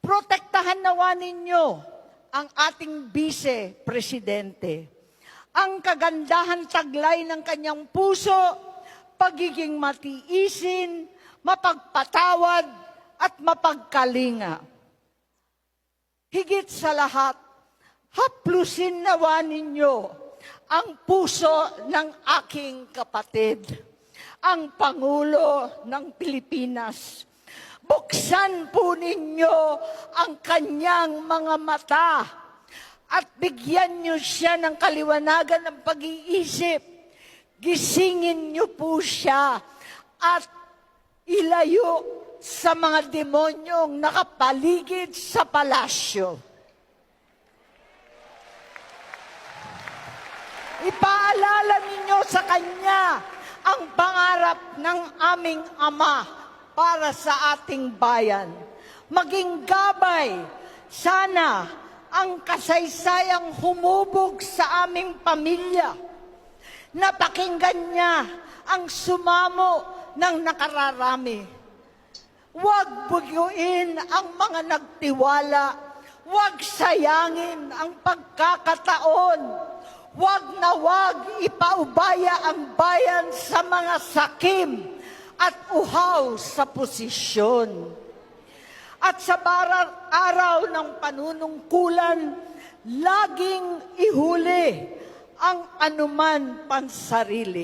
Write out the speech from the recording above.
Protektahan nawa ninyo ang ating vice-presidente. Ang kagandahan taglay ng kanyang puso, pagiging matiisin, mapagpatawad at mapagkalinga. Higit sa lahat, haplusin nawa ninyo ang puso ng aking kapatid, ang Pangulo ng Pilipinas. Buksan po ninyo ang kanyang mga mata at bigyan niyo siya ng kaliwanagan ng pag-iisip. Gisingin niyo po siya at ilayo sa mga demonyong nakapaligid sa palasyo. Ipaalala ninyo sa kanya ang pangarap ng aming Ama para sa ating bayan. Maging gabay, sana ang kasaysayang humubog sa aming pamilya. Napakinggan niya ang sumamo ng nakararami. Huwag bugyuin ang mga nagtiwala. Huwag sayangin ang pagkakataon. Huwag na huwag ipaubaya ang bayan sa mga sakim at uhaw sa posisyon. At sa araw ng panunungkulan, laging ihuli ang anuman pansarili.